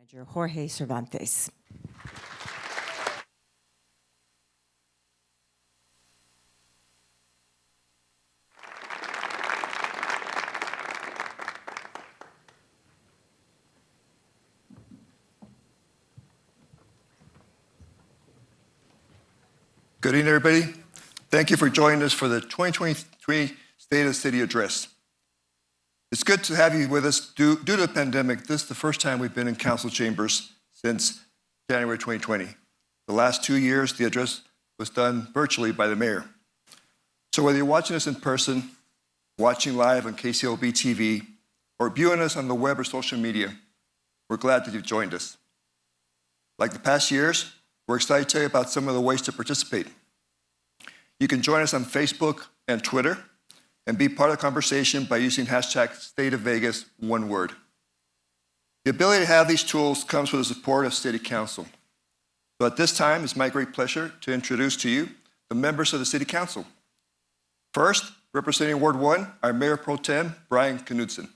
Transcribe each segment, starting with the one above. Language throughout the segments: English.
Manager Jorge Cervantes. Good evening, everybody. Thank you for joining us for the 2023 State of the City Address. It's good to have you with us. Due to the pandemic, this is the first time we've been in council chambers since January 2020. The last 2 years, the address was done virtually by the mayor. So whether you're watching us in person, watching live on KCLB TV, or viewing us on the web or social media, we're glad that you've joined us. Like the past years, we're excited to tell you about some of the ways to participate. You can join us on Facebook and Twitter and be part of the conversation by using hashtag StateOfVegas, one word. The ability to have these tools comes with the support of City Council. So at this time, it's my great pleasure to introduce to you the members of the City Council. First, representing Ward 1, our Mayor Pro Tem, Brian Knudsen.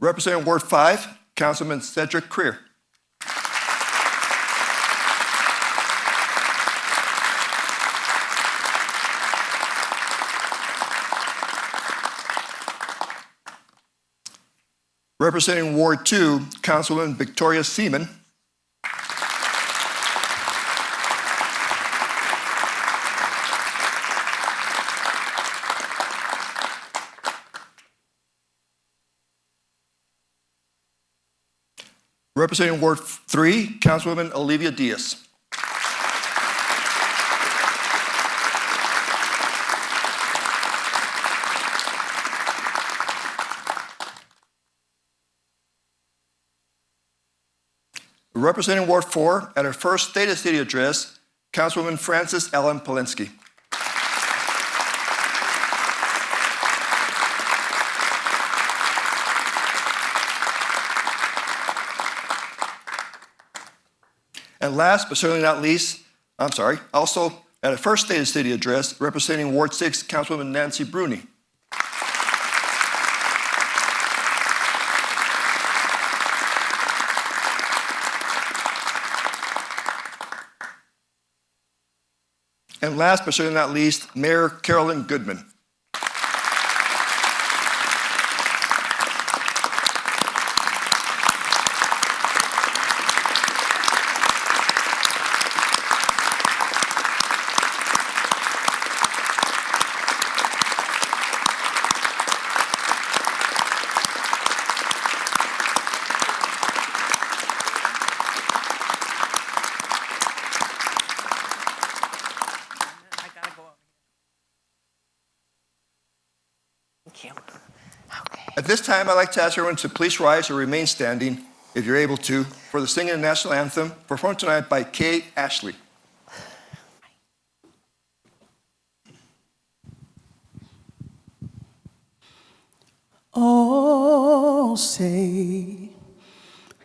Representing Ward 5, Councilman Cedric Creer. Representing Ward 2, Councilwoman Victoria Seaman. Representing Ward 3, Councilwoman Olivia Diaz. Representing Ward 4, at her first State of the City address, Councilwoman Frances Ellen Polinsky. And last, but certainly not least, also at a first State of the City address, representing Ward 6, Councilwoman Nancy Bruni. And last, but certainly not least, Mayor Carolyn Goodman. At this time, I'd like to ask everyone to please rise or remain standing, if you're able to, for the singing of the national anthem, performed tonight by Kay Ashley. Oh, say,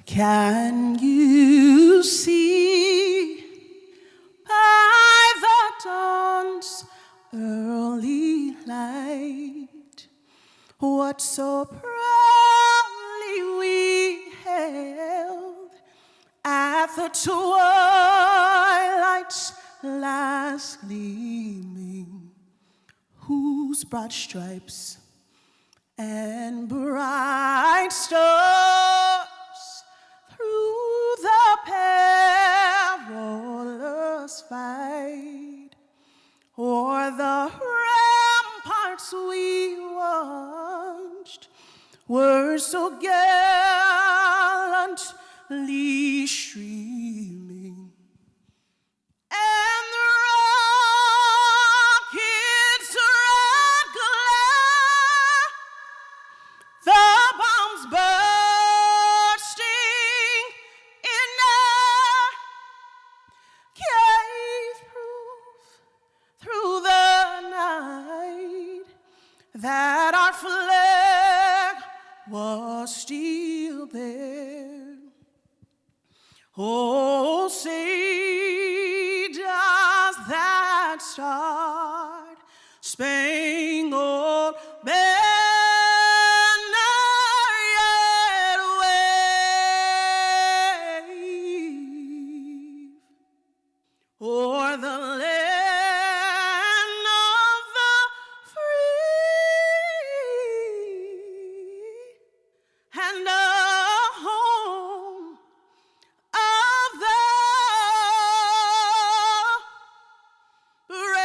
can you see by the dawn's early light what so proudly we held at the twilight's last gleaming, whose broad stripes and bright stars through the perilous fight o'er the ramparts we watched were so gallantly streaming, and the rockets' red glare, the bombs bursting in air, gave proof through the night that our flag was still there. Star Spangled Banner yet wave o'er the land of the free and the home of the brave.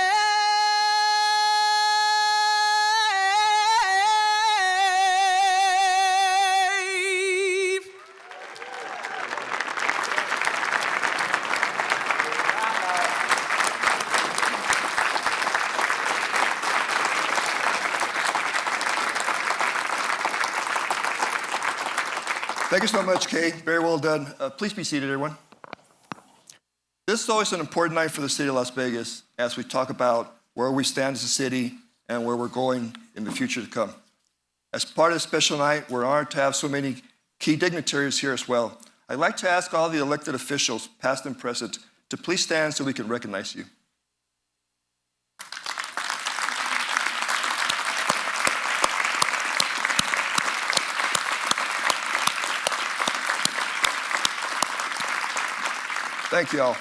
Thank you so much, Kay. Very well done. Please be seated, everyone. This is always an important night for the city of Las Vegas as we talk about where we stand as a city and where we're going in the future to come. As part of this special night, we're honored to have so many key dignitaries here as well. I'd like to ask all the elected officials, past and present, to please stand so we can recognize you. Thank you all.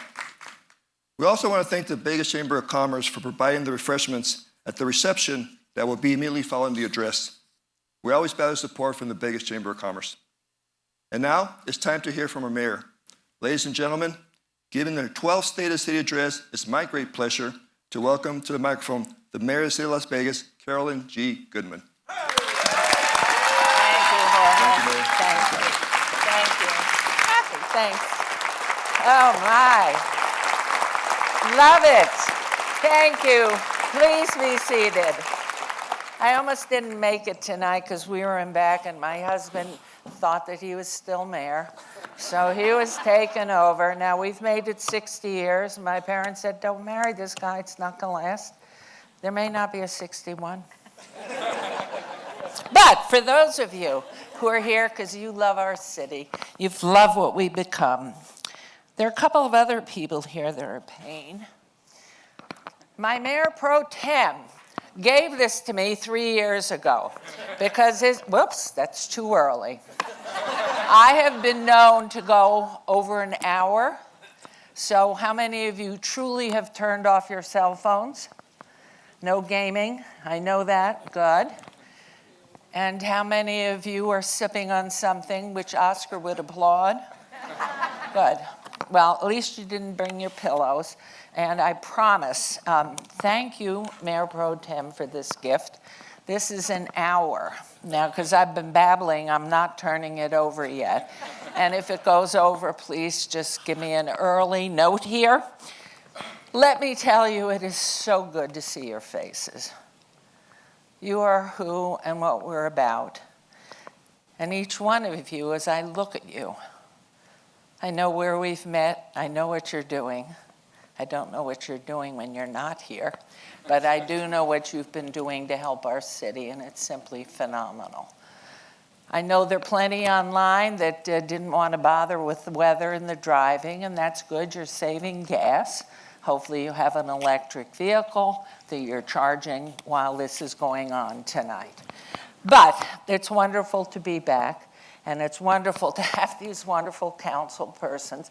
We also want to thank the Vegas Chamber of Commerce for providing the refreshments at the reception that will be immediately following the address. We always value support from the Vegas Chamber of Commerce. And now it's time to hear from our mayor. Ladies and gentlemen, given their 12th State of City address, it's my great pleasure to welcome to the microphone the mayor of the city of Las Vegas, Carolyn G. Goodman. Thank you, Jorge. Thank you, Mayor. Thank you. Thanks. Oh, my. Love it. Thank you. Please be seated. I almost didn't make it tonight because we were in back and my husband thought that he was still mayor. So he was taken over. Now, we've made it 60 years. My parents said, don't marry this guy. It's not going to last. There may not be a 61. But for those of you who are here because you love our city, you've loved what we've become, there are a couple of other people here that are a pain. My mayor pro tem gave this to me 3 years ago because whoops, that's too early. I have been known to go over an hour. So how many of you truly have turned off your cell phones? No gaming, I know that, good. And how many of you are sipping on something which Oscar would applaud? Good. Well, at least you didn't bring your pillows. And I promise, thank you, Mayor Pro Tem, for this gift. This is an hour. Now, because I've been babbling, I'm not turning it over yet. And if it goes over, please just give me an early note here. Let me tell you, it is so good to see your faces. You are who and what we're about. And each one of you, as I look at you, I know where we've met. I know what you're doing. I don't know what you're doing when you're not here, but I do know what you've been doing to help our city, and it's simply phenomenal. I know there are plenty online that didn't want to bother with the weather and the driving, and that's good. You're saving gas. Hopefully you have an electric vehicle that you're charging while this is going on tonight. But it's wonderful to be back. And it's wonderful to have these wonderful council persons.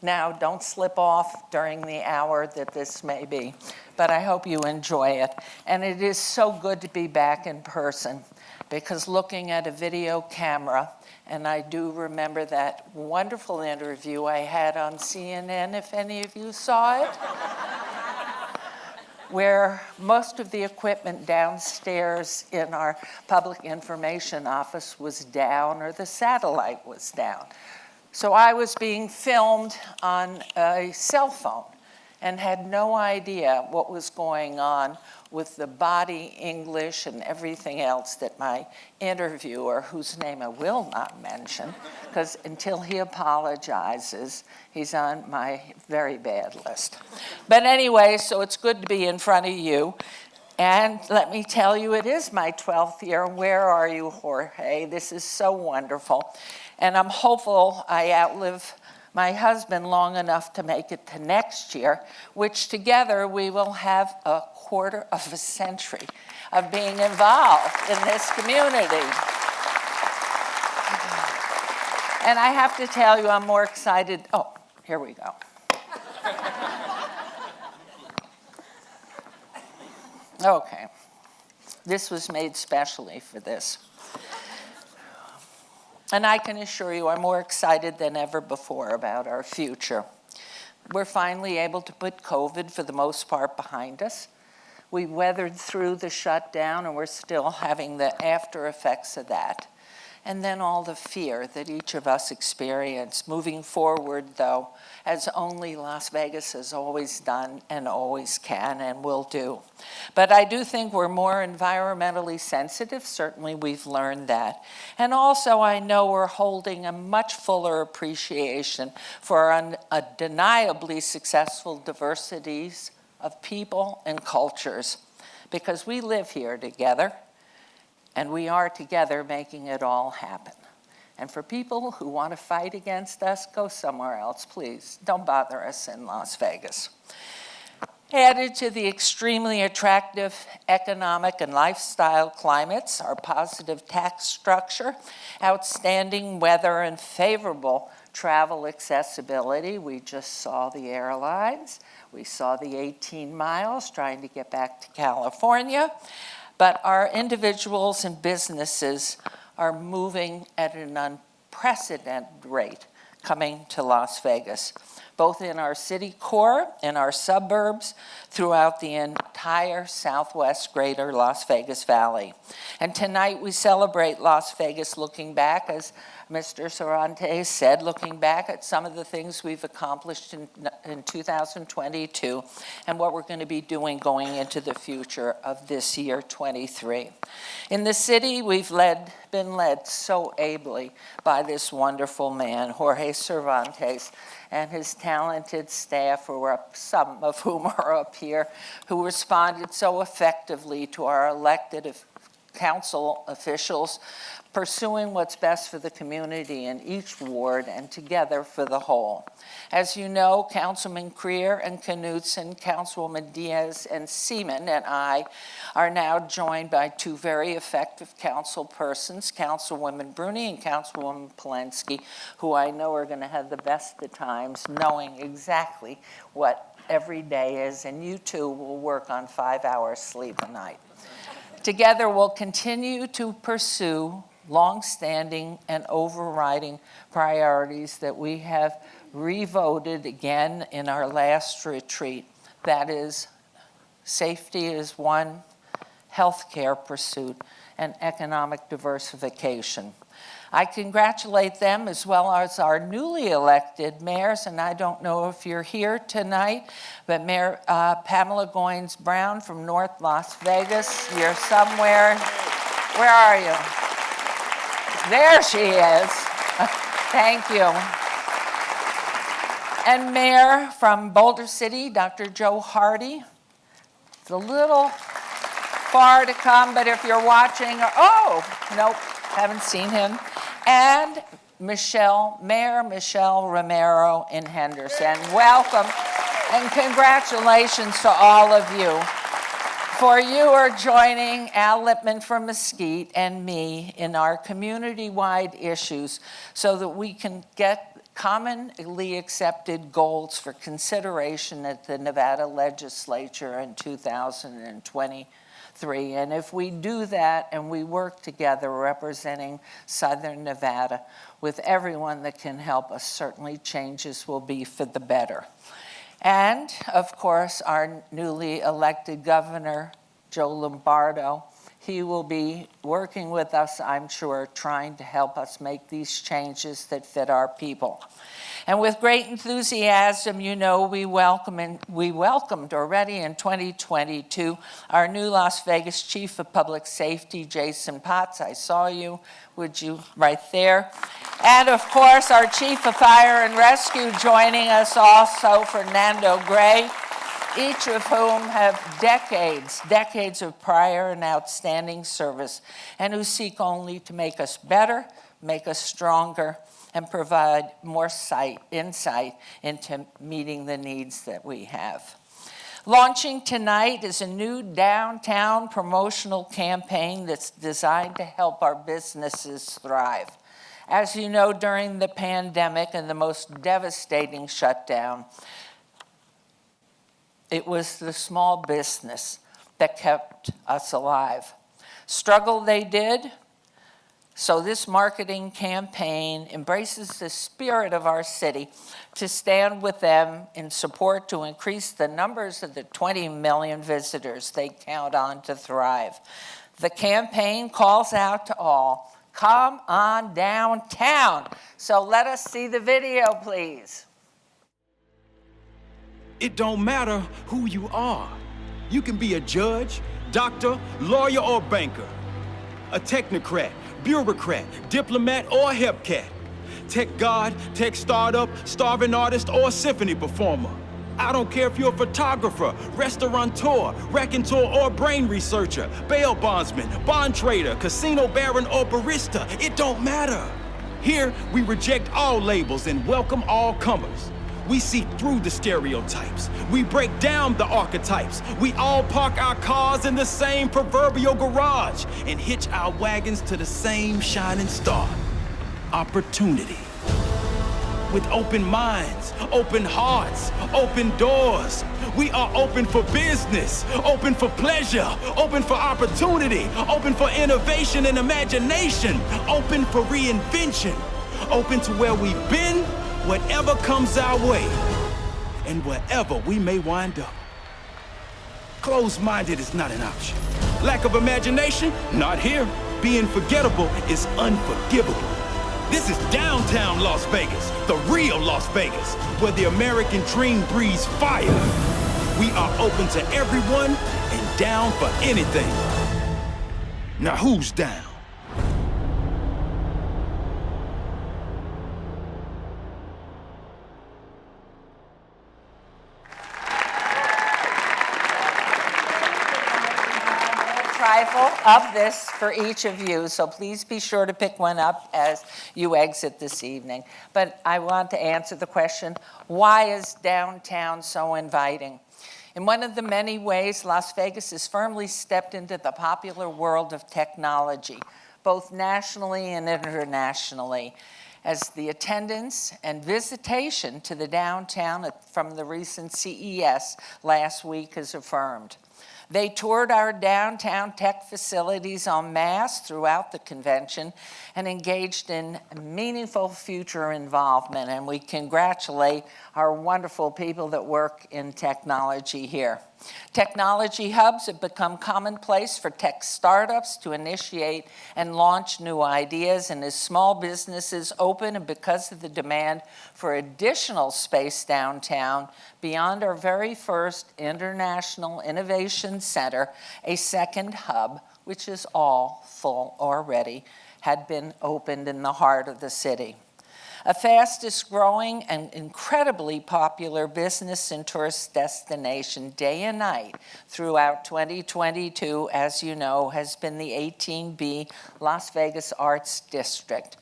Now, don't slip off during the hour that this may be, but I hope you enjoy it. And it is so good to be back in person because looking at a video camera, and I do remember that wonderful interview I had on CNN, if any of you saw it, where most of the equipment downstairs in our public information office was down or the satellite was down. So I was being filmed on a cell phone and had no idea what was going on with the body English and everything else that my interviewer, whose name I will not mention, because until he apologizes, he's on my very bad list. But anyway, so it's good to be in front of you. And let me tell you, it is my 12th year. Where are you, Jorge? This is so wonderful. And I'm hopeful I outlive my husband long enough to make it to next year, which together we will have a quarter of a century of being involved in this community. And I have to tell you, I'm more excited. Oh, here we go. Okay. This was made specially for this. And I can assure you I'm more excited than ever before about our future. We're finally able to put COVID, for the most part, behind us. We weathered through the shutdown, and we're still having the after effects of that. And then all the fear that each of us experienced. Moving forward, though, as only Las Vegas has always done and always can and will do. But I do think we're more environmentally sensitive. Certainly we've learned that. And also I know we're holding a much fuller appreciation for our undeniably successful diversities of people and cultures, because we live here together. And we are together making it all happen. And for people who want to fight against us, go somewhere else, please. Don't bother us in Las Vegas. Added to the extremely attractive economic and lifestyle climates, our positive tax structure, outstanding weather, and favorable travel accessibility. We just saw the airlines. We saw the 18 miles trying to get back to California. But our individuals and businesses are moving at an unprecedented rate coming to Las Vegas, both in our city core, in our suburbs, throughout the entire southwest greater Las Vegas Valley. And tonight we celebrate Las Vegas looking back, as Mr. Cervantes said, looking back at some of the things we've accomplished in 2022 and what we're going to be doing going into the future of this year, 23. In the city, we've been led so ably by this wonderful man, Jorge Cervantes, and his talented staff, some of whom are up here, who responded so effectively to our elected council officials, pursuing what's best for the community in each ward and together for the whole. As you know, Councilman Creer and Knudsen, Councilwoman Diaz and Seaman and I are now joined by two very effective council persons, Councilwoman Bruni and Councilwoman Polensky, who I know are going to have the best of times knowing exactly what every day is, and you two will work on 5 hours sleep a night. Together, we'll continue to pursue long-standing and overriding priorities that we have revoted again in our last retreat. That is, safety is one, healthcare pursuit, and economic diversification. I congratulate them as well as our newly elected mayors, and I don't know if you're here tonight, but Mayor Pamela Goins-Brown from North Las Vegas, you're somewhere. Where are you? There she is. Thank you. And Mayor from Boulder City, Dr. Joe Hardy. It's a little far to come, but if you're watching, nope, haven't seen him. And Mayor Michelle Romero in Henderson. Welcome and congratulations to all of you. For you are joining Al Lippman from Mesquite and me in our community-wide issues so that we can get commonly accepted goals for consideration at the Nevada legislature in 2023. And if we do that and we work together representing Southern Nevada with everyone that can help us, certainly changes will be for the better. And, of course, our newly elected governor, Joe Lombardo, he will be working with us, I'm sure, trying to help us make these changes that fit our people. And with great enthusiasm, you know, we welcomed already in 2022 our new Las Vegas Chief of Public Safety, Jason Potts. I saw you, would you, right there. And of course, our Chief of Fire and Rescue joining us also, Fernando Gray, each of whom have decades of prior and outstanding service, and who seek only to make us better, make us stronger, and provide more insight into meeting the needs that we have. Launching tonight is a new downtown promotional campaign that's designed to help our businesses thrive. As you know, during the pandemic and the most devastating shutdown, it was the small business that kept us alive. Struggle they did, so this marketing campaign embraces the spirit of our city to stand with them in support to increase the numbers of the 20 million visitors they count on to thrive. The campaign calls out to all, come on downtown. So let us see the video, please. It don't matter who you are. You can be a judge, doctor, lawyer, or banker, a technocrat, bureaucrat, diplomat, or hepcat, tech god, tech startup, starving artist, or symphony performer. I don't care if you're a photographer, restaurateur, raconteur, or brain researcher, bail bondsman, bond trader, casino baron, or barista. It don't matter. Here, we reject all labels and welcome all comers. We see through the stereotypes. We break down the archetypes. We all park our cars in the same proverbial garage and hitch our wagons to the same shining star. Opportunity. With open minds, open hearts, open doors. We are open for business, open for pleasure, open for opportunity, open for innovation and imagination, open for reinvention, open to where we've been, whatever comes our way, and wherever we may wind up. Closed-minded is not an option. Lack of imagination? Not here. Being forgettable is unforgivable. This is downtown Las Vegas, the real Las Vegas, where the American dream breathes fire. We are open to everyone and down for anything. Now who's down? Trifle of this for each of you, so please be sure to pick one up as you exit this evening. But I want to answer the question, why is downtown so inviting? In one of the many ways, Las Vegas has firmly stepped into the popular world of technology, both nationally and internationally, as the attendance and visitation to the downtown from the recent CES last week has affirmed. They toured our downtown tech facilities en masse throughout the convention and engaged in meaningful future involvement, and we congratulate our wonderful people that work in technology here. Technology hubs have become commonplace for tech startups to initiate and launch new ideas, and as small businesses open and because of the demand for additional space downtown, beyond our very first International Innovation Center, a second hub, which is all full already, had been opened in the heart of the city. A fastest growing and incredibly popular business and tourist destination day and night throughout 2022, as you know, has been the 18B Las Vegas Arts District.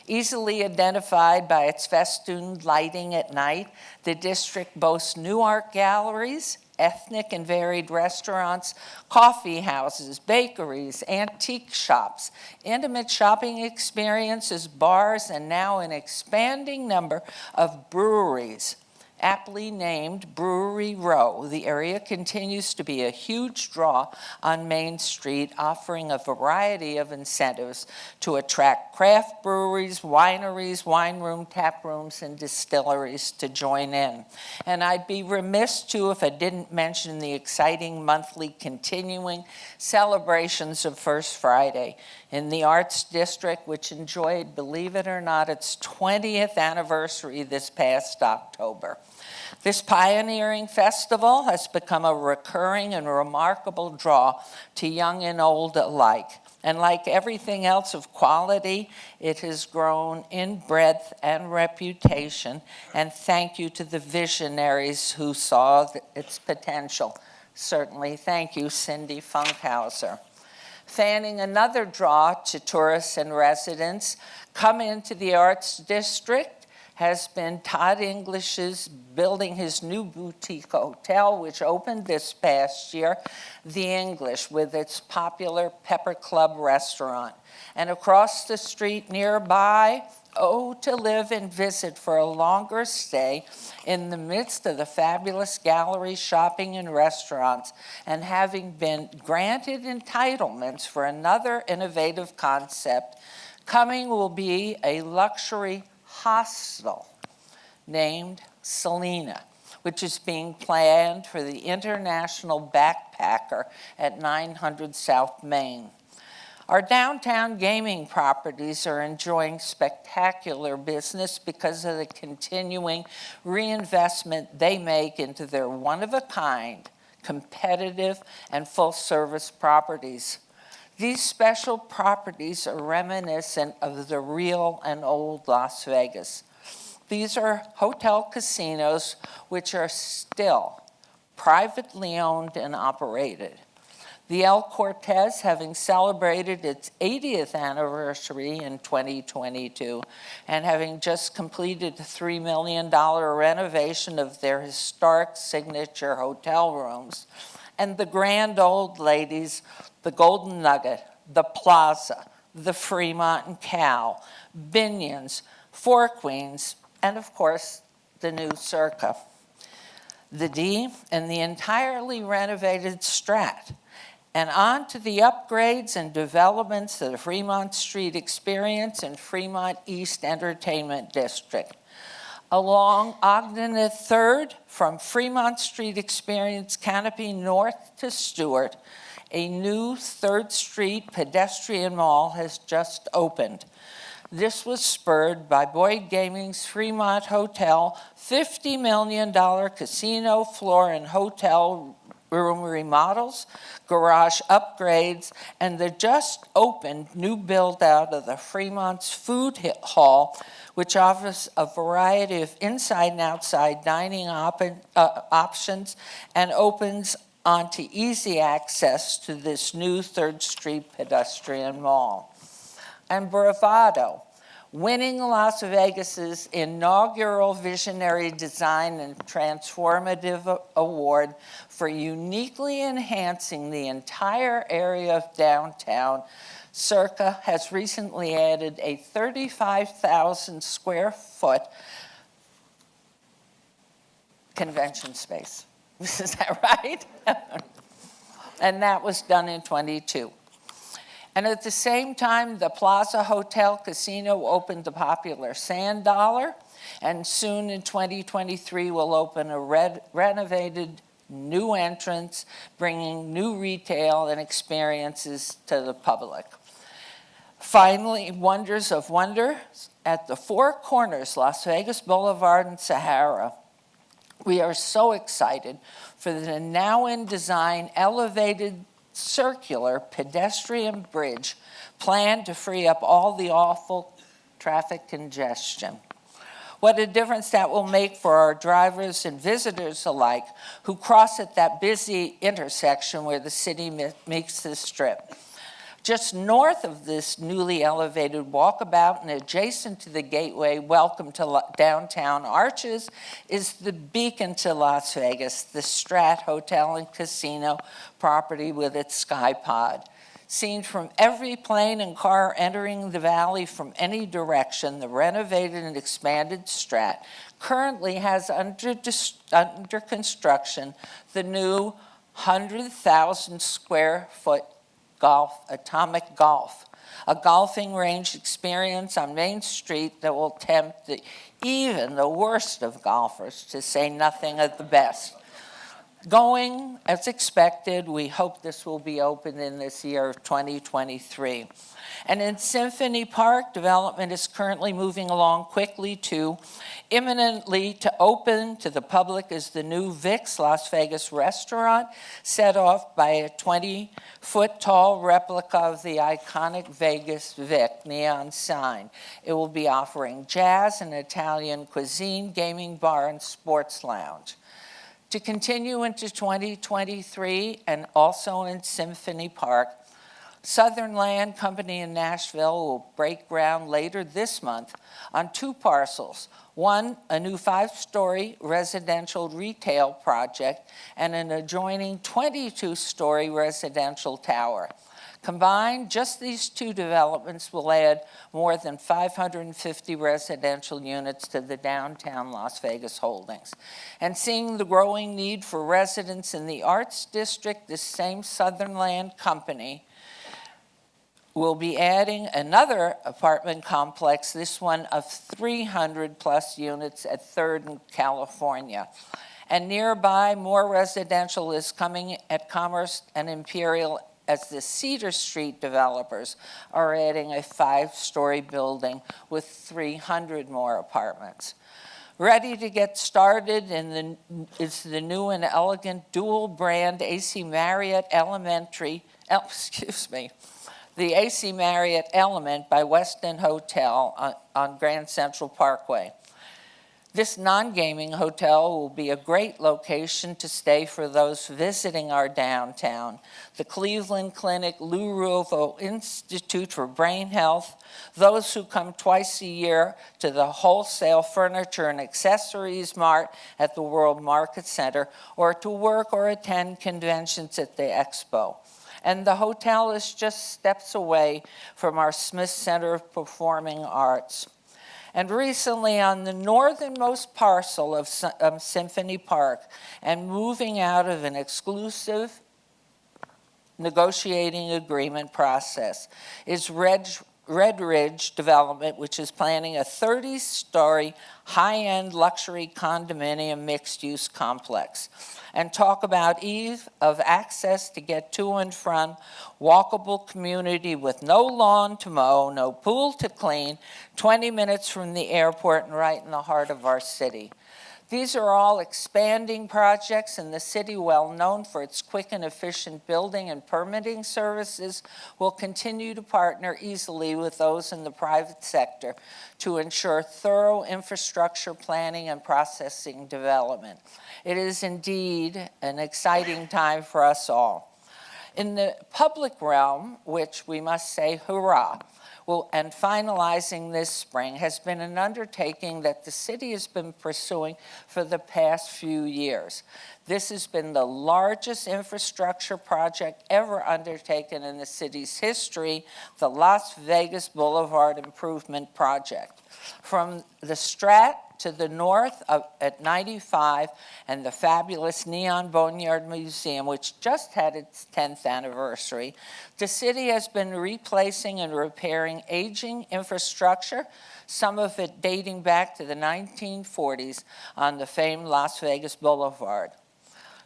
Easily identified by its festooned lighting at night, the district boasts new art galleries, ethnic and varied restaurants, coffee houses, bakeries, antique shops, intimate shopping experiences, bars, and now an expanding number of breweries. Aptly named Brewery Row, the area continues to be a huge draw on Main Street, offering a variety of incentives to attract craft breweries, wineries, wine room, tap rooms, and distilleries to join in. And I'd be remiss too if I didn't mention the exciting monthly continuing celebrations of First Friday in the Arts District, which enjoyed, believe it or not, its 20th anniversary this past October. This pioneering festival has become a recurring and remarkable draw to young and old alike. And like everything else of quality, it has grown in breadth and reputation. And thank you to the visionaries who saw its potential. Certainly, thank you, Cindy Funkhauser. Fanning another draw to tourists and residents, come into the Arts District has been Todd English's building his new boutique hotel, which opened this past year, The English, with its popular Pepper Club restaurant. And across the street nearby, to live and visit for a longer stay in the midst of the fabulous gallery, shopping, and restaurants, and having been granted entitlements for another innovative concept, coming will be a luxury hostel named Selena, which is being planned for the International Backpacker at 900 South Main. Our downtown gaming properties are enjoying spectacular business because of the continuing reinvestment they make into their one-of-a-kind, competitive, and full-service properties. These special properties are reminiscent of the real and old Las Vegas. These are hotel casinos which are still privately owned and operated. The El Cortez, having celebrated its 80th anniversary in 2022 and having just completed the $3 million renovation of their historic signature hotel rooms, and the Grand Old Ladies, the Golden Nugget, the Plaza, the Fremont and Cal, Binion's, Four Queens, and of course, the new Circa. The D and the entirely renovated Strat, and on to the upgrades and developments of the Fremont Street Experience and Fremont East Entertainment District. Along Ogden at 3rd, from Fremont Street Experience Canopy North to Stewart, a new 3rd Street pedestrian mall has just opened. This was spurred by Boyd Gaming's Fremont Hotel $50 million casino floor and hotel room remodels, garage upgrades, and the just opened new build-out of the Fremont's Food Hall, which offers a variety of inside and outside dining options and opens onto easy access to this new 3rd Street pedestrian mall. And Bravado, winning Las Vegas's inaugural Visionary Design and Transformative Award for uniquely enhancing the entire area of downtown, Circa has recently added a 35,000 square foot convention space. Is that right? And that was done in 22. And at the same time, the Plaza Hotel Casino opened the popular Sand Dollar, and soon in 2023 will open a renovated new entrance, bringing new retail and experiences to the public. Finally, Wonders of Wonder at the Four Corners, Las Vegas Boulevard and Sahara. We are so excited for the now in design elevated circular pedestrian bridge planned to free up all the awful traffic congestion. What a difference that will make for our drivers and visitors alike who cross at that busy intersection where the city makes the Strip. Just north of this newly elevated walkabout and adjacent to the gateway welcome to downtown Arches is the beacon to Las Vegas, the Strat Hotel and Casino property with its sky pod. Seen from every plane and car entering the valley from any direction, the renovated and expanded Strat currently has under construction the new 100,000 square foot Atomic Golf, a golfing range experience on Main Street that will tempt even the worst of golfers, to say nothing of the best. Going as expected, we hope this will be open in this year of 2023. And in Symphony Park, development is currently moving along quickly too. Imminently to open to the public is the new Vic's Las Vegas restaurant, set off by a 20-foot-tall replica of the iconic Vegas Vic neon sign. It will be offering jazz and Italian cuisine, gaming bar, and sports lounge. To continue into 2023 and also in Symphony Park, Southern Land Company in Nashville will break ground later this month on 2 parcels. One, a new 5-story residential retail project, and an adjoining 22-story residential tower. Combined, just these 2 developments will add more than 550 residential units to the downtown Las Vegas holdings. And seeing the growing need for residents in the Arts District, this same Southern Land Company will be adding another apartment complex, this one of 300 plus units at 3rd and California. And nearby, more residential is coming at Commerce and Imperial as the Cedar Street developers are adding a 5-story building with 300 more apartments. Ready to get started is the new and elegant dual brand AC Marriott the AC Marriott Element by Westin Hotel on Grand Central Parkway. This non-gaming hotel will be a great location to stay for those visiting our downtown. The Cleveland Clinic, Lou Ruvo Institute for Brain Health, those who come twice a year to the Wholesale Furniture and Accessories Mart at the World Market Center, or to work or attend conventions at the Expo. And the hotel is just steps away from our Smith Center of Performing Arts. And recently, on the northernmost parcel of Symphony Park, and moving out of an exclusive negotiating agreement process, is Red Ridge Development, which is planning a 30-story high-end luxury condominium mixed-use complex. And talk about ease of access to get to and from, walkable community with no lawn to mow, no pool to clean, 20 minutes from the airport and right in the heart of our city. These are all expanding projects, and the city, well known for its quick and efficient building and permitting services, will continue to partner easily with those in the private sector to ensure thorough infrastructure planning and processing development. It is indeed an exciting time for us all. In the public realm, which we must say hurrah, and finalizing this spring has been an undertaking that the city has been pursuing for the past few years. This has been the largest infrastructure project ever undertaken in the city's history, the Las Vegas Boulevard Improvement Project. From the Strat to the north at 95 and the fabulous Neon Boneyard Museum, which just had its 10th anniversary, the city has been replacing and repairing aging infrastructure, some of it dating back to the 1940s on the famed Las Vegas Boulevard.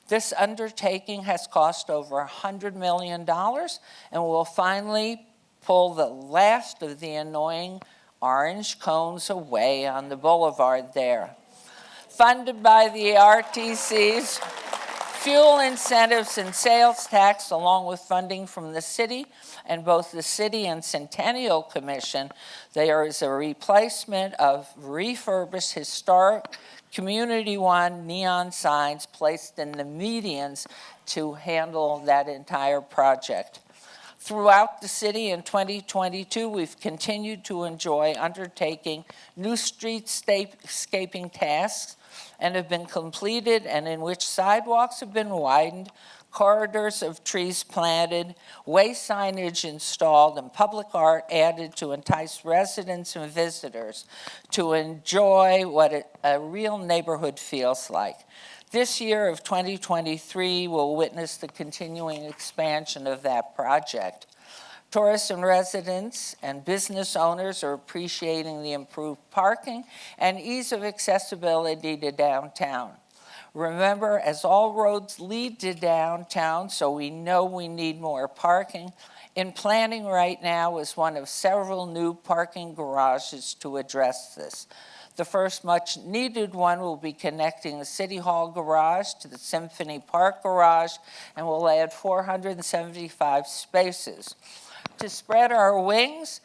This undertaking has cost over $100 million and will finally pull the last of the annoying orange cones away on the boulevard there. Funded by the RTC's fuel incentives and sales tax, along with funding from the city and both the City and Centennial Commission, there is a replacement of refurbished historic Community One neon signs placed in the medians to handle that entire project. Throughout the city in 2022, we've continued to enjoy undertaking new streetscaping tasks and have been completed, and in which sidewalks have been widened, corridors of trees planted, way signage installed, and public art added to entice residents and visitors to enjoy what a real neighborhood feels like. This year of 2023 will witness the continuing expansion of that project. Tourists and residents and business owners are appreciating the improved parking and ease of accessibility to downtown. Remember, as all roads lead to downtown, so we know we need more parking, in planning right now is one of several new parking garages to address this. The first much needed one will be connecting the City Hall garage to the Symphony Park garage and will add 475 spaces. To spread our wings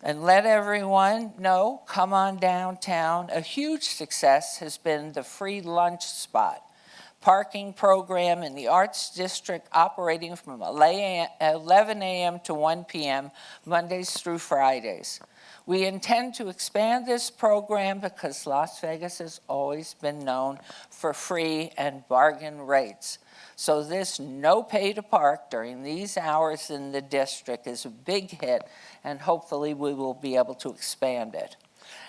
and let everyone know, come on downtown, a huge success has been the free lunch spot. parking program in the Arts District operating from 11 a.m. to 1 p.m. Mondays through Fridays. We intend to expand this program because Las Vegas has always been known for free and bargain rates. So this no pay to park during these hours in the district is a big hit, and hopefully we will be able to expand it.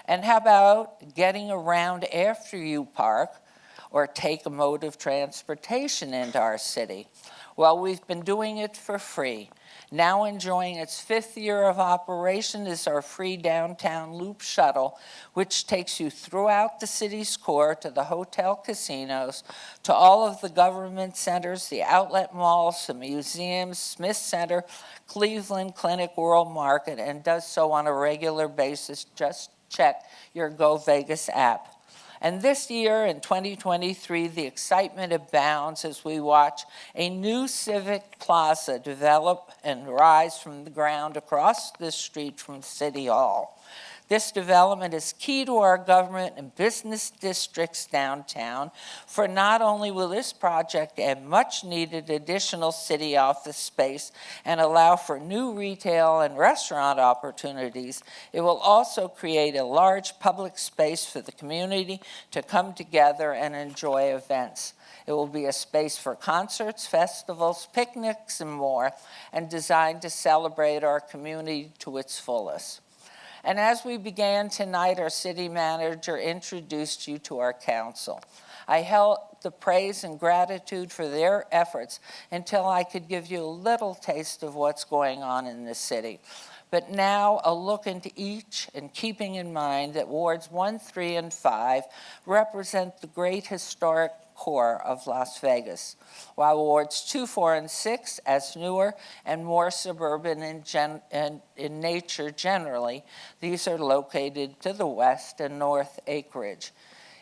And how about getting around after you park or take a mode of transportation into our city? Well, we've been doing it for free. Now enjoying its 5th year of operation is our free downtown loop shuttle, which takes you throughout the city's core to the hotel casinos, to all of the government centers, the outlet malls, the museums, Smith Center, Cleveland Clinic, World Market, and does so on a regular basis. Just check your Go Vegas app. And this year, in 2023, the excitement abounds as we watch a new civic plaza develop and rise from the ground across the street from City Hall. This development is key to our government and business districts downtown, for not only will this project add much-needed additional city office space and allow for new retail and restaurant opportunities, it will also create a large public space for the community to come together and enjoy events. It will be a space for concerts, festivals, picnics, and more, and designed to celebrate our community to its fullest. And as we began tonight, our city manager introduced you to our council. I held the praise and gratitude for their efforts until I could give you a little taste of what's going on in the city. But now a look into each, and keeping in mind that wards 1, 3, and 5 represent the great historic core of Las Vegas, while wards 2, 4, and 6, as newer and more suburban in nature generally, these are located to the west and north acreage.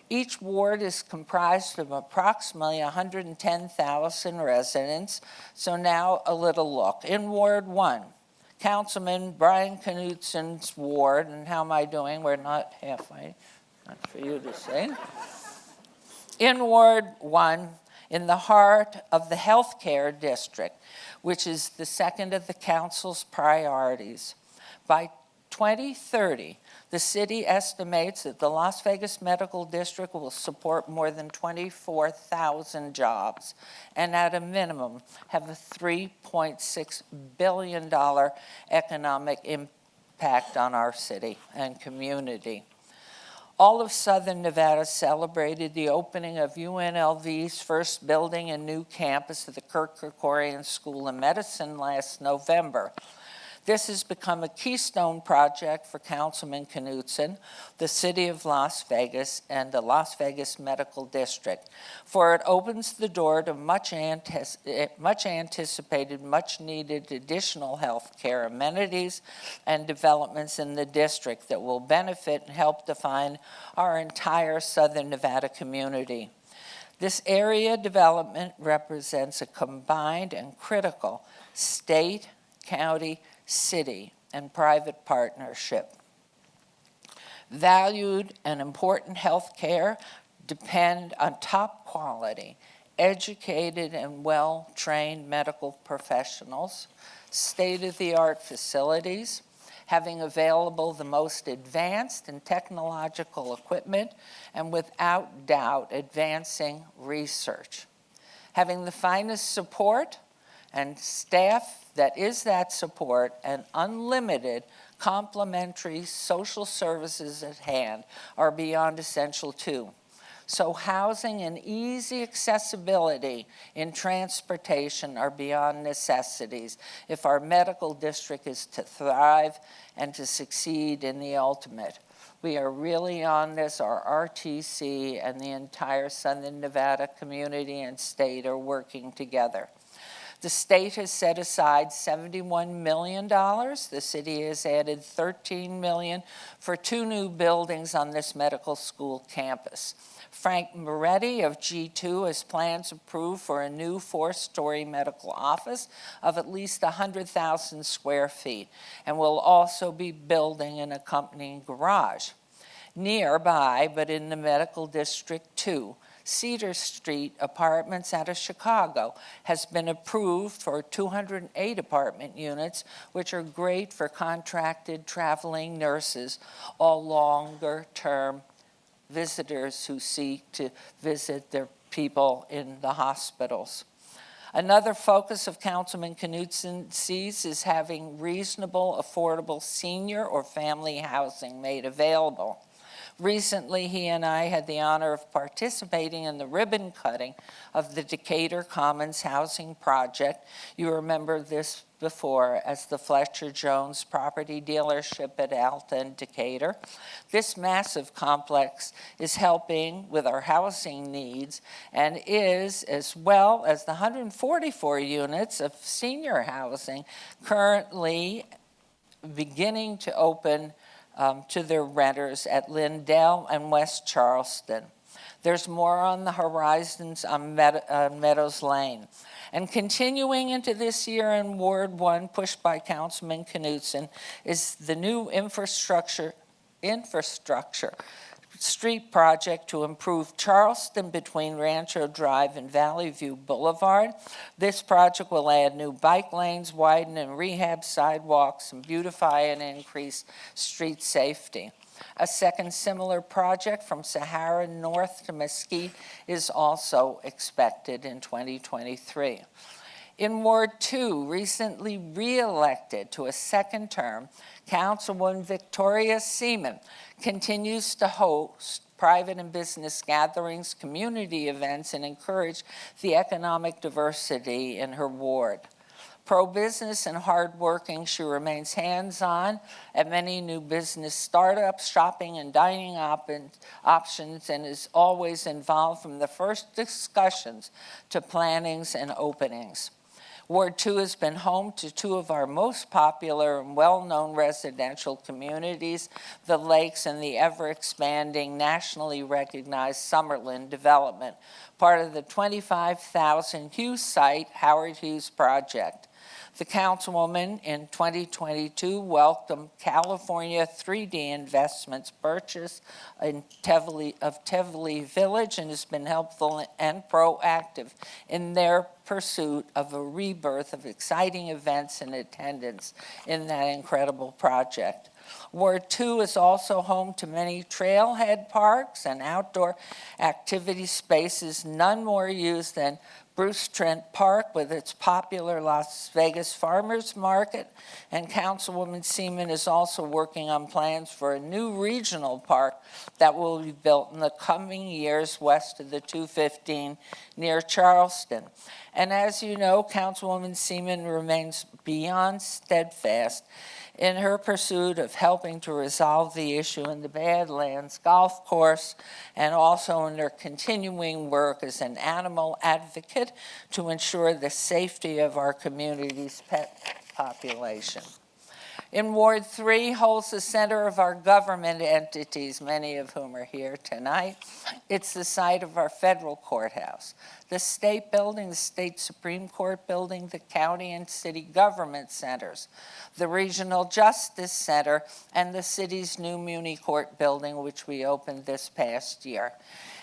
Each ward is comprised of approximately 110,000 residents, so now a little look. In Ward 1, Councilman Brian Knutson's ward, and how am I doing? We're not halfway, not for you to say. In Ward 1, in the heart of the healthcare district, which is the second of the council's priorities. By 2030, the city estimates that the Las Vegas Medical District will support more than 24,000 jobs, and at a minimum have a $3.6 billion economic impact on our city and community. All of Southern Nevada celebrated the opening of UNLV's first building and new campus at the Kirk Kerkorian School of Medicine last November. This has become a keystone project for Councilman Knutson, the City of Las Vegas, and the Las Vegas Medical District, for it opens the door to much anticipated, much needed additional health care amenities and developments in the district that will benefit and help define our entire Southern Nevada community. This area development represents a combined and critical state, county, city, and private partnership. Valued and important health care depend on top quality, educated and well-trained medical professionals, state-of-the-art facilities, having available the most advanced and technological equipment, and without doubt, advancing research. Having the finest support and staff that is that support, and unlimited complementary social services at hand are beyond essential too. So housing and easy accessibility in transportation are beyond necessities if our medical district is to thrive and to succeed in the ultimate. We are really on this. Our RTC and the entire Southern Nevada community and state are working together. The state has set aside $71 million. The city has added $13 million for 2 new buildings on this medical school campus. Frank Moretti of G2 has plans approved for a new 4-story medical office of at least 100,000 square feet, and will also be building an accompanying garage. Nearby, but in the medical district too, Cedar Street Apartments out of Chicago has been approved for 208 apartment units, which are great for contracted traveling nurses or longer-term visitors who seek to visit their people in the hospitals. Another focus of Councilman Knudsen's is having reasonable, affordable senior or family housing made available. Recently, he and I had the honor of participating in the ribbon cutting of the Decatur Commons Housing Project. You remember this before as the Fletcher Jones property dealership at Alta and Decatur. This massive complex is helping with our housing needs and is, as well as the 144 units of senior housing currently beginning to open to their renters at Lindell and West Charleston. There's more on the horizons on Meadows Lane. And continuing into this year in Ward 1, pushed by Councilman Knudsen, is the new infrastructure street project to improve Charleston between Rancho Drive and Valley View Boulevard. This project will add new bike lanes, widen and rehab sidewalks, and beautify and increase street safety. A second similar project from Sahara north to Mesquite is also expected in 2023. In Ward 2, recently re-elected to a second term, Councilwoman Victoria Seaman continues to host private and business gatherings, community events, and encourage the economic diversity in her ward. Pro-business and hardworking, she remains hands-on at many new business startups, shopping and dining options, and is always involved from the first discussions to plannings and openings. Ward 2 has been home to two of our most popular and well-known residential communities, the Lakes and the ever-expanding, nationally recognized Summerlin development, part of the 25,000 Hughes site Howard Hughes project. The councilwoman in 2022 welcomed California 3D Investments purchase of Tivoli Village and has been helpful and proactive in their pursuit of a rebirth of exciting events and attendance in that incredible project. Ward 2 is also home to many trailhead parks and outdoor activity spaces, none more used than Bruce Trent Park with its popular Las Vegas Farmers Market, and Councilwoman Seaman is also working on plans for a new regional park that will be built in the coming years west of the 215 near Charleston. And as you know, Councilwoman Seaman remains beyond steadfast in her pursuit of helping to resolve the issue in the Badlands Golf Course, and also in her continuing work as an animal advocate to ensure the safety of our community's pet population. In Ward 3 holds the center of our government entities, many of whom are here tonight. It's the site of our federal courthouse, the state building, the state Supreme Court building, the county and city government centers, the regional justice center, and the city's new Muni Court building, which we opened this past year.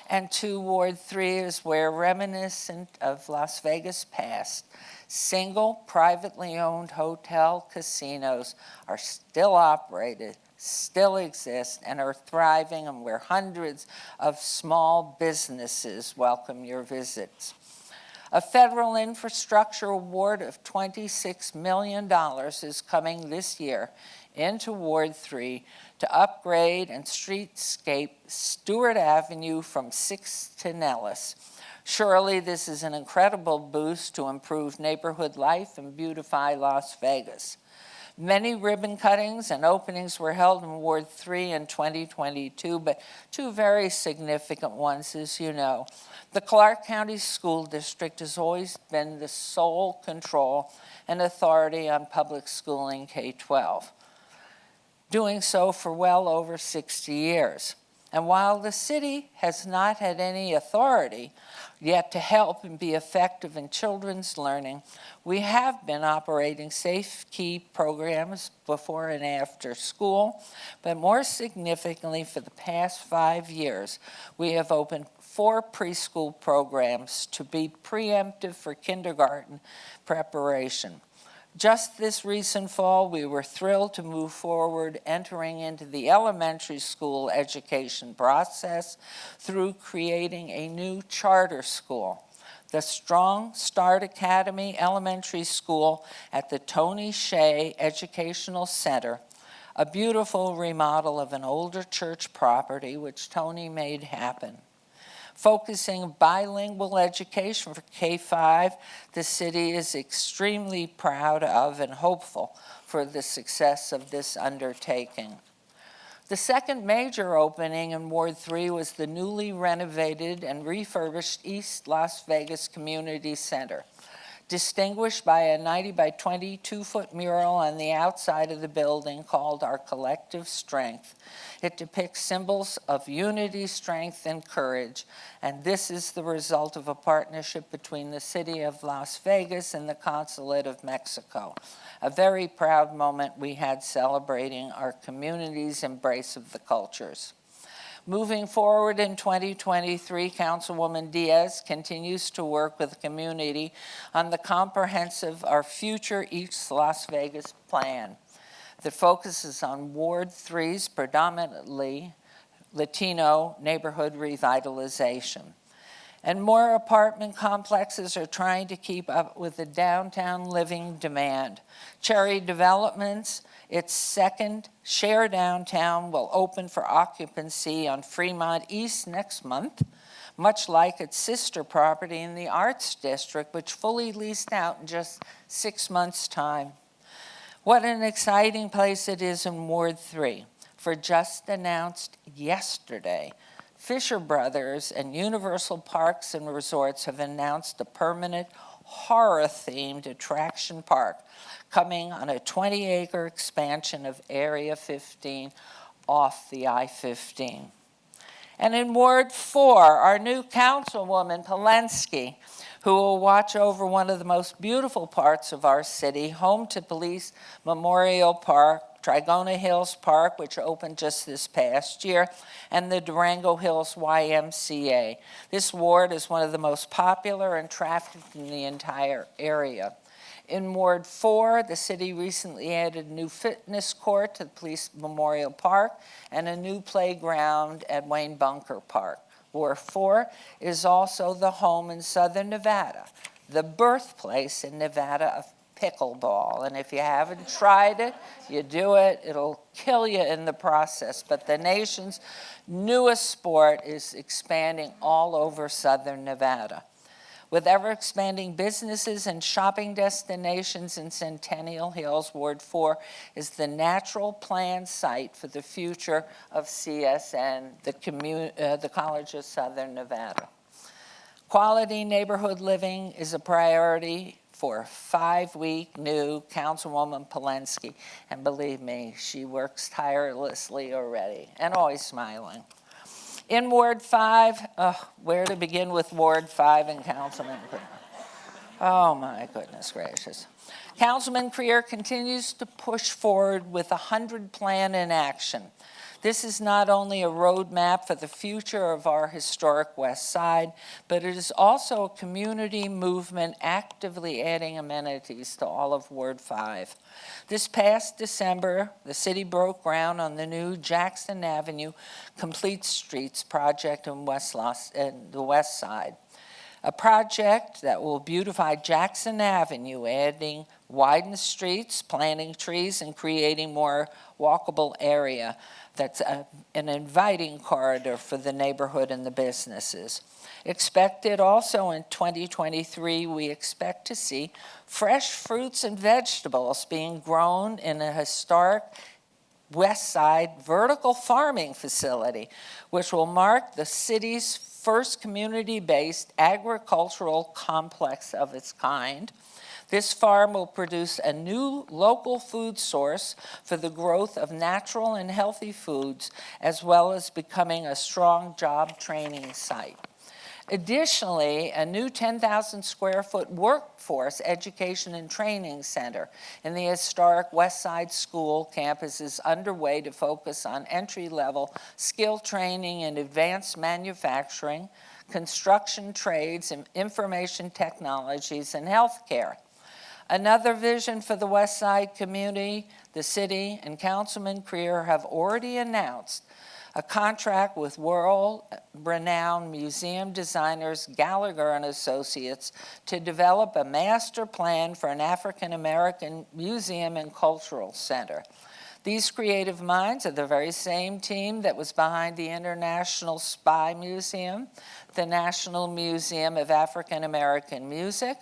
And Ward 3 is where, reminiscent of Las Vegas past, single, privately owned hotel casinos are still operated, still exist, and are thriving, and where hundreds of small businesses welcome your visits. A federal infrastructure award of $26 million is coming this year into Ward 3 to upgrade and streetscape Stewart Avenue from 6th to Nellis. Surely this is an incredible boost to improve neighborhood life and beautify Las Vegas. Many ribbon cuttings and openings were held in Ward 3 in 2022, but two very significant ones, as you know. The Clark County School District has always been the sole control and authority on public schooling K-12, doing so for well over 60 years. And while the city has not had any authority yet to help and be effective in children's learning, we have been operating safe key programs before and after school, but more significantly, for the past 5 years, we have opened 4 preschool programs to be preemptive for kindergarten preparation. Just this recent fall, we were thrilled to move forward, entering into the elementary school education process through creating a new charter school, the Strong Start Academy Elementary School at the Tony Shea Educational Center, a beautiful remodel of an older church property which Tony made happen. Focusing bilingual education for K-5, the city is extremely proud of and hopeful for the success of this undertaking. The second major opening in Ward 3 was the newly renovated and refurbished East Las Vegas Community Center, distinguished by a 90 by 22-foot mural on the outside of the building called Our Collective Strength. It depicts symbols of unity, strength, and courage, and this is the result of a partnership between the City of Las Vegas and the Consulate of Mexico. A very proud moment we had celebrating our community's embrace of the cultures. Moving forward in 2023, Councilwoman Diaz continues to work with the community on the comprehensive Our Future East Las Vegas plan that focuses on Ward 3's predominantly Latino neighborhood revitalization. And more apartment complexes are trying to keep up with the downtown living demand. Cherry Developments, its second Share Downtown, will open for occupancy on Fremont East next month, much like its sister property in the Arts District, which fully leased out in just 6 months' time. What an exciting place it is in Ward 3. For just announced yesterday, Fisher Brothers and Universal Parks and Resorts have announced a permanent horror-themed attraction park coming on a 20-acre expansion of Area 15 off the I-15. And in Ward 4, our new councilwoman, Polensky, who will watch over one of the most beautiful parts of our city, home to Police Memorial Park, Trigona Hills Park, which opened just this past year, and the Durango Hills YMCA. This ward is one of the most popular and trafficked in the entire area. In Ward 4, the city recently added a new fitness court to the Police Memorial Park and a new playground at Wayne Bunker Park. Ward 4 is also the home in Southern Nevada, the birthplace in Nevada of pickleball. And if you haven't tried it, you do it. It'll kill you in the process. But the nation's newest sport is expanding all over Southern Nevada. With ever-expanding businesses and shopping destinations in Centennial Hills, Ward 4 is the natural planned site for the future of CSN, the College of Southern Nevada. Quality neighborhood living is a priority for 5-week new Councilwoman Polensky. And believe me, she works tirelessly already and always smiling. In Ward 5, where to begin with Ward 5 and Councilman Creer? Oh my goodness gracious. Councilman Creer continues to push forward with a 100 plan in action. This is not only a roadmap for the future of our historic West Side, but it is also a community movement actively adding amenities to all of Ward 5. This past December, the city broke ground on the new Jackson Avenue Complete Streets project in the West Side. A project that will beautify Jackson Avenue, adding widened streets, planting trees, and creating more walkable area. That's an inviting corridor for the neighborhood and the businesses. Expected also in 2023, we expect to see fresh fruits and vegetables being grown in a historic West Side vertical farming facility, which will mark the city's first community-based agricultural complex of its kind. This farm will produce a new local food source for the growth of natural and healthy foods, as well as becoming a strong job training site. Additionally, a new 10,000 square foot workforce education and training center in the historic West Side School campus is underway to focus on entry-level skill training in advanced manufacturing, construction trades, and information technologies, and healthcare. Another vision for the West Side community, the city and Councilman Creer have already announced a contract with world-renowned museum designers Gallagher and Associates to develop a master plan for an African-American museum and cultural center. These creative minds are the very same team that was behind the International Spy Museum, the National Museum of African American Music,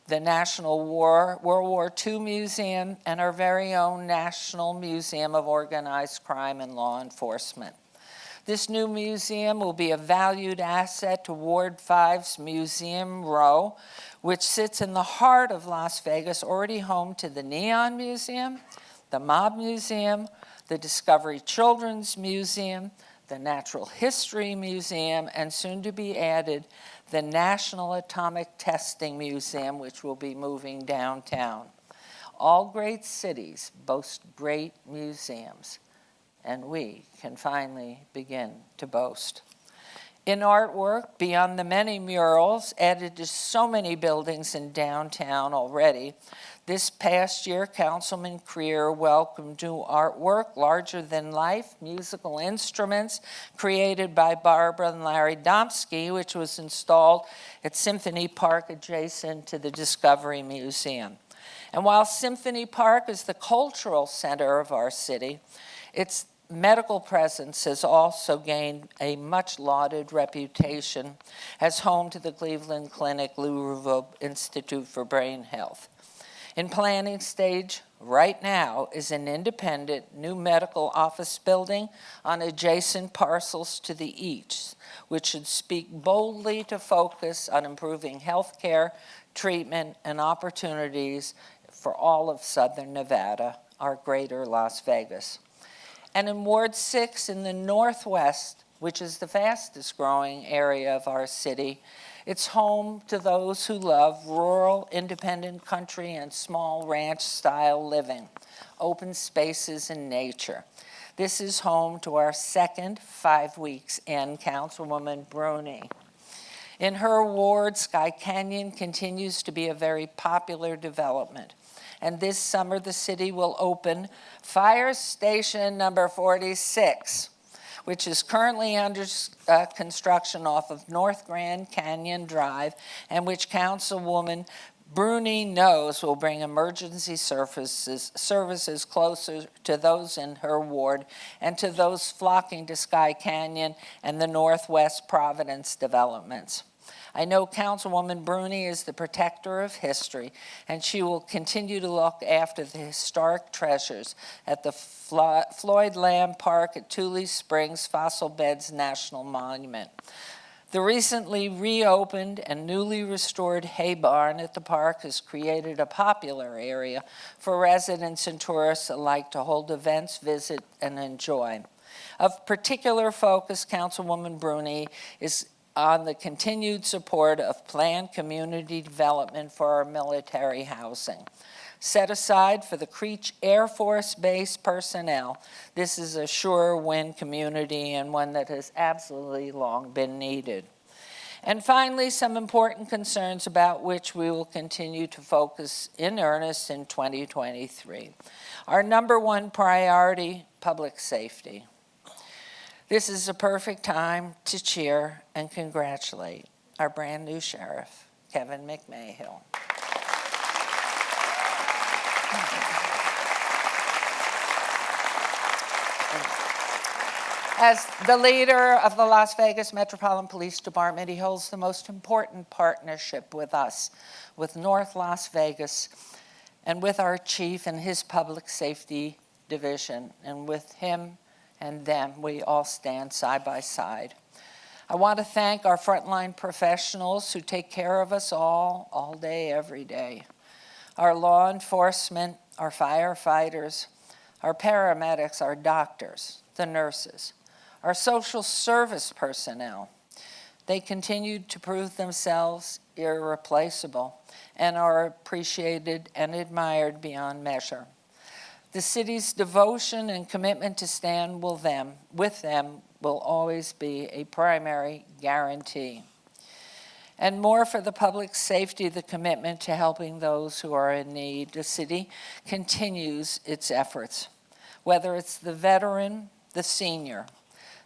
the National World War II Museum, and our very own National Museum of Organized Crime and Law Enforcement. This new museum will be a valued asset to Ward 5's Museum Row, which sits in the heart of Las Vegas, already home to the Neon Museum, the Mob Museum, the Discovery Children's Museum, the Natural History Museum, and soon to be added, the National Atomic Testing Museum, which will be moving downtown. All great cities boast great museums, and we can finally begin to boast. In artwork, beyond the many murals added to so many buildings in downtown already, this past year, Councilman Creer welcomed new artwork, larger-than-life musical instruments created by Barbara and Larry Domsky, which was installed at Symphony Park adjacent to the Discovery Museum. And while Symphony Park is the cultural center of our city, its medical presence has also gained a much-lauded reputation as home to the Cleveland Clinic Louisville Institute for Brain Health. In planning stage right now is an independent new medical office building on adjacent parcels to the east, which should speak boldly to focus on improving health care, treatment, and opportunities for all of Southern Nevada, our greater Las Vegas. And in Ward 6 in the Northwest, which is the fastest growing area of our city, it's home to those who love rural, independent country and small ranch-style living, open spaces and nature. This is home to our second 5 weeks in Councilwoman Bruni. In her ward, Sky Canyon continues to be a very popular development. And this summer, the city will open Fire Station number 46, which is currently under construction off of North Grand Canyon Drive, and which Councilwoman Bruni knows will bring emergency services closer to those in her ward and to those flocking to Sky Canyon and the Northwest Providence developments. I know Councilwoman Bruni is the protector of history, and she will continue to look after the historic treasures at the Floyd Lamb Park at Tule Springs Fossil Beds National Monument. The recently reopened and newly restored hay barn at the park has created a popular area for residents and tourists alike to hold events, visit, and enjoy. Of particular focus, Councilwoman Bruni is on the continued support of planned community development for our military housing. Set aside for the Creech Air Force Base personnel, this is a sure win community and one that has absolutely long been needed. And finally, some important concerns about which we will continue to focus in earnest in 2023. Our number one priority, public safety. This is a perfect time to cheer and congratulate our brand new sheriff, Kevin McMahill. As the leader of the Las Vegas Metropolitan Police Department, he holds the most important partnership with us, with North Las Vegas, and with our chief and his public safety division, and with him and them, we all stand side by side. I want to thank our frontline professionals who take care of us all day, every day. Our law enforcement, our firefighters, our paramedics, our doctors, the nurses, our social service personnel. They continue to prove themselves irreplaceable and are appreciated and admired beyond measure. The city's devotion and commitment to stand with them will always be a primary guarantee. And more for the public safety, the commitment to helping those who are in need. The city continues its efforts, whether it's the veteran, the senior,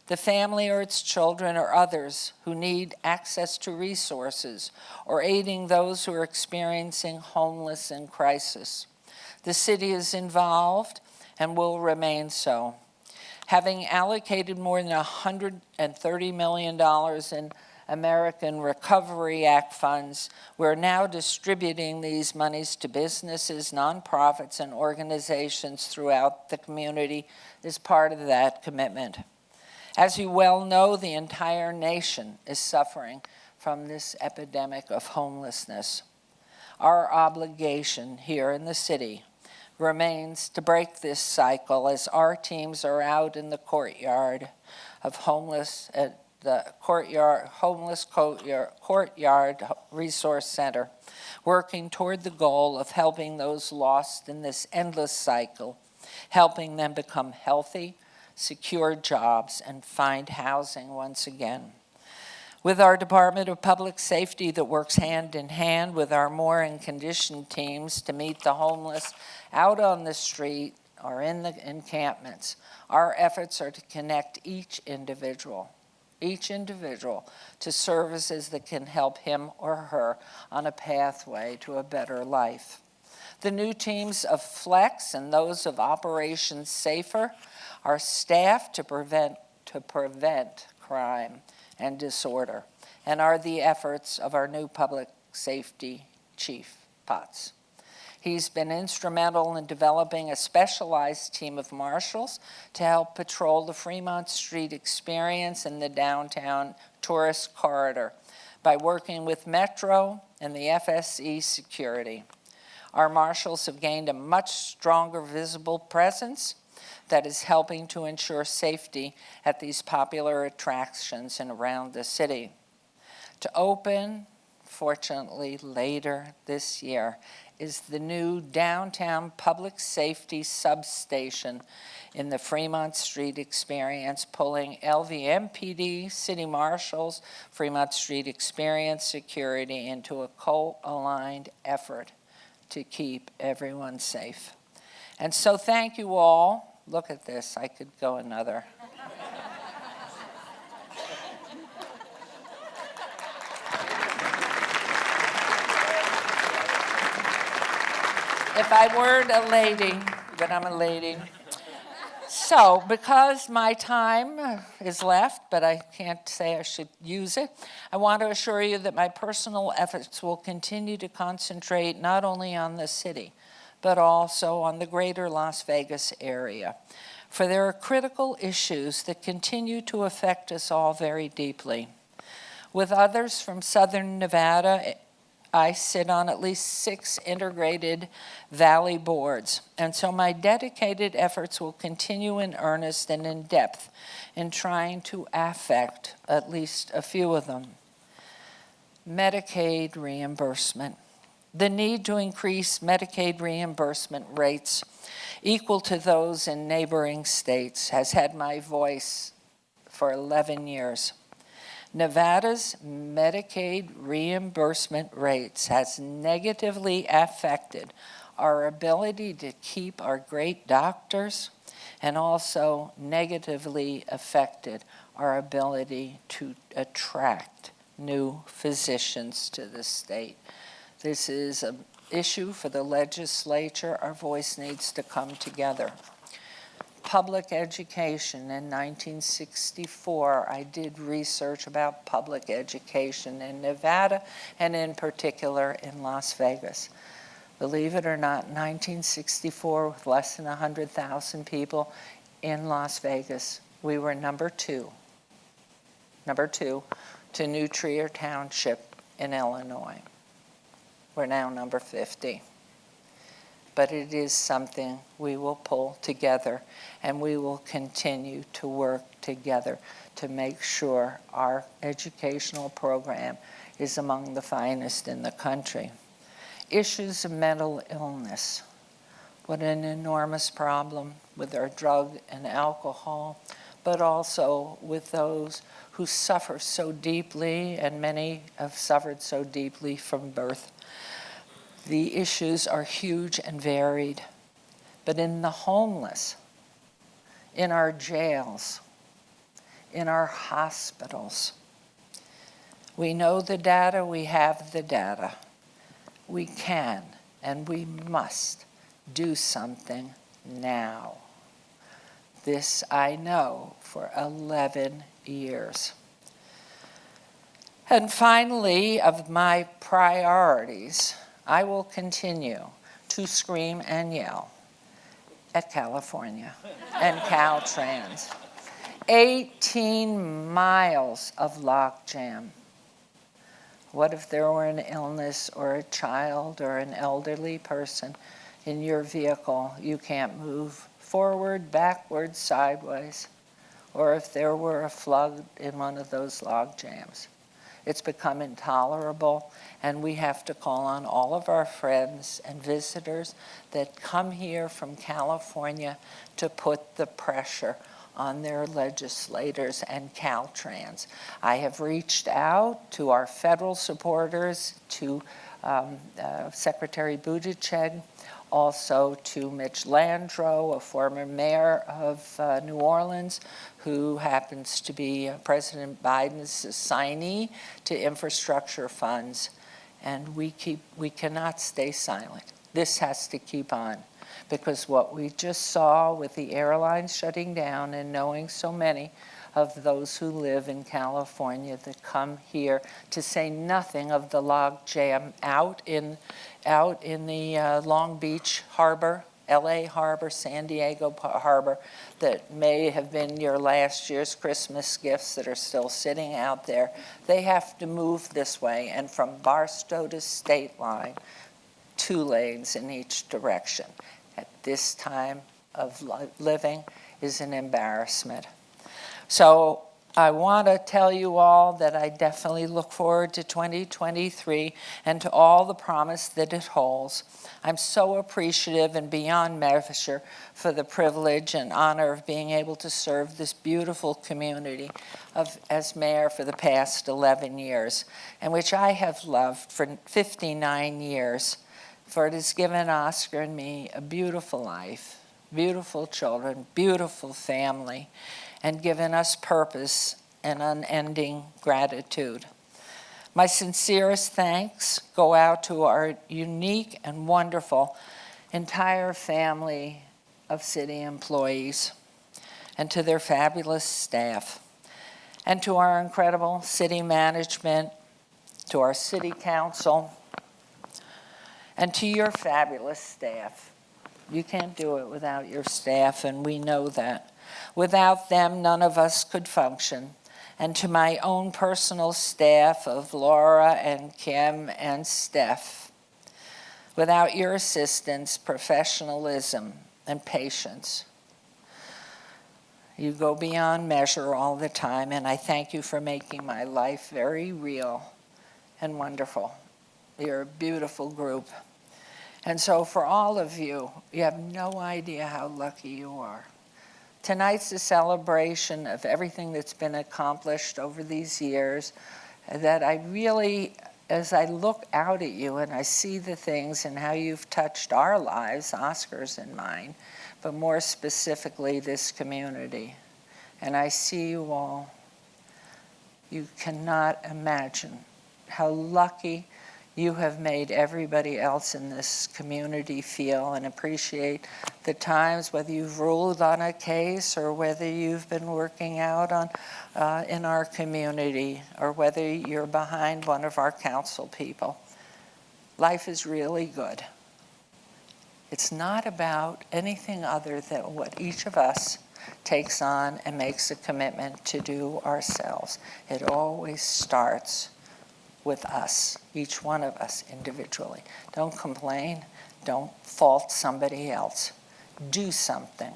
the family or its children or others who need access to resources, or aiding those who are experiencing homelessness and crisis. The city is involved and will remain so. Having allocated more than $130 million in American Recovery Act funds, we're now distributing these monies to businesses, nonprofits, and organizations throughout the community as part of that commitment. As you well know, the entire nation is suffering from this epidemic of homelessness. Our obligation here in the city remains to break this cycle as our teams are out in the courtyard of homeless courtyard resource center, working toward the goal of helping those lost in this endless cycle, helping them become healthy, secure jobs, and find housing once again. With our Department of Public Safety that works hand in hand with our more and conditioned teams to meet the homeless out on the street or in the encampments, our efforts are to connect each individual to services that can help him or her on a pathway to a better life. The new teams of Flex and those of Operation Safer are staffed to prevent crime and disorder, and are the efforts of our new public safety chief, Potts. He's been instrumental in developing a specialized team of marshals to help patrol the Fremont Street experience in the downtown tourist corridor by working with Metro and the FSE security. Our marshals have gained a much stronger visible presence that is helping to ensure safety at these popular attractions and around the city. To open, fortunately later this year, is the new downtown public safety substation in the Fremont Street experience, pulling LVMPD, city marshals, Fremont Street experience security into a co-aligned effort to keep everyone safe. And so thank you all. Look at this, I could go another. If I weren't a lady, but I'm a lady. So, because my time is left, but I can't say I should use it, I want to assure you that my personal efforts will continue to concentrate not only on the city, but also on the greater Las Vegas area. For there are critical issues that continue to affect us all very deeply. With others from Southern Nevada, I sit on at least 6 integrated valley boards, and so my dedicated efforts will continue in earnest and in depth in trying to affect at least a few of them. Medicaid reimbursement. The need to increase Medicaid reimbursement rates equal to those in neighboring states has had my voice for 11 years. Nevada's Medicaid reimbursement rates has negatively affected our ability to keep our great doctors and also negatively affected our ability to attract new physicians to the state. This is an issue for the legislature. Our voice needs to come together. Public education. In 1964, I did research about public education in Nevada and in particular in Las Vegas. Believe it or not, 1964, with less than 100,000 people in Las Vegas, we were number two to New Trier Township in Illinois. We're now number 50. But it is something we will pull together, and we will continue to work together to make sure our educational program is among the finest in the country. Issues of mental illness. What an enormous problem with our drug and alcohol but also with those who suffer so deeply, and many have suffered so deeply from birth. The issues are huge and varied, but in the homeless, in our jails, in our hospitals, we know the data, we have the data. We can and we must do something now. This I know for 11 years. And finally, of my priorities, I will continue to scream and yell at California and Caltrans. 18 miles of logjam. What if there were an illness or a child or an elderly person in your vehicle? You can't move forward, backward, sideways. Or if there were a flood in one of those log jams. It's become intolerable, and we have to call on all of our friends and visitors that come here from California to put the pressure on their legislators and Caltrans. I have reached out to our federal supporters, to Secretary Buttigieg, also to Mitch Landrieu, a former mayor of New Orleans, who happens to be President Biden's assignee to infrastructure funds. And we cannot stay silent. This has to keep on, because what we just saw with the airlines shutting down, and knowing so many of those who live in California that come here, to say nothing of the log jam out in the Long Beach Harbor, LA Harbor, San Diego Harbor, that may have been your last year's Christmas gifts that are still sitting out there. They have to move this way, and from Barstow to State Line, 2 lanes in each direction at this time of living is an embarrassment. So I want to tell you all that I definitely look forward to 2023 and to all the promise that it holds. I'm so appreciative and beyond measure for the privilege and honor of being able to serve this beautiful community as mayor for the past 11 years, and which I have loved for 59 years, for it has given Oscar and me a beautiful life, beautiful children, beautiful family, and given us purpose and unending gratitude. My sincerest thanks go out to our unique and wonderful entire family of city employees, and to their fabulous staff, and to our incredible city management, to our city council, and to your fabulous staff. You can't do it without your staff, and we know that. Without them, none of us could function. And to my own personal staff of Laura and Kim and Steph, without your assistance, professionalism, and patience, you go beyond measure all the time, and I thank you for making my life very real and wonderful. You're a beautiful group. And so for all of you, you have no idea how lucky you are. Tonight's a celebration of everything that's been accomplished over these years, that I really, as I look out at you and I see the things and how you've touched our lives, Oscar's and mine, but more specifically this community, and I see you all, you cannot imagine how lucky you have made everybody else in this community feel, and appreciate the times, whether you've ruled on a case or whether you've been working out on in our community, or whether you're behind one of our council people. Life is really good. It's not about anything other than what each of us takes on and makes a commitment to do ourselves. It always starts with us, each one of us individually. Don't complain. Don't fault somebody else. Do something.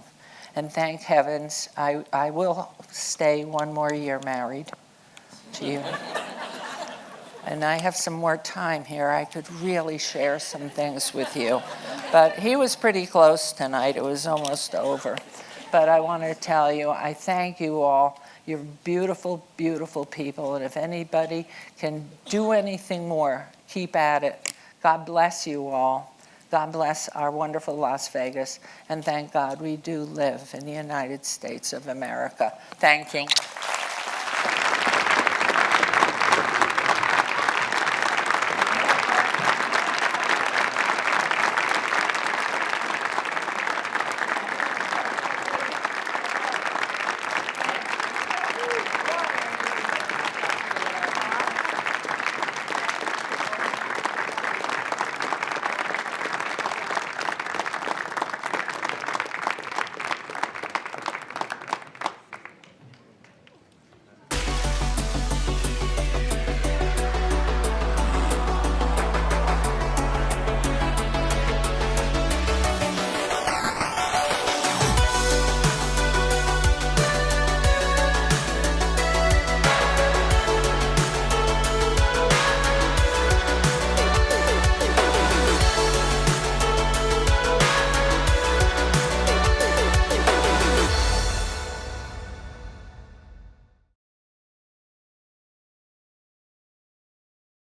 And thank heavens, I will stay 1 more year married to you. And I have some more time here. I could really share some things with you. But he was pretty close tonight. It was almost over. But I want to tell you, I thank you all. You're beautiful, beautiful people. And if anybody can do anything more, keep at it. God bless you all. God bless our wonderful Las Vegas. And thank God we do live in the United States of America. Thank you.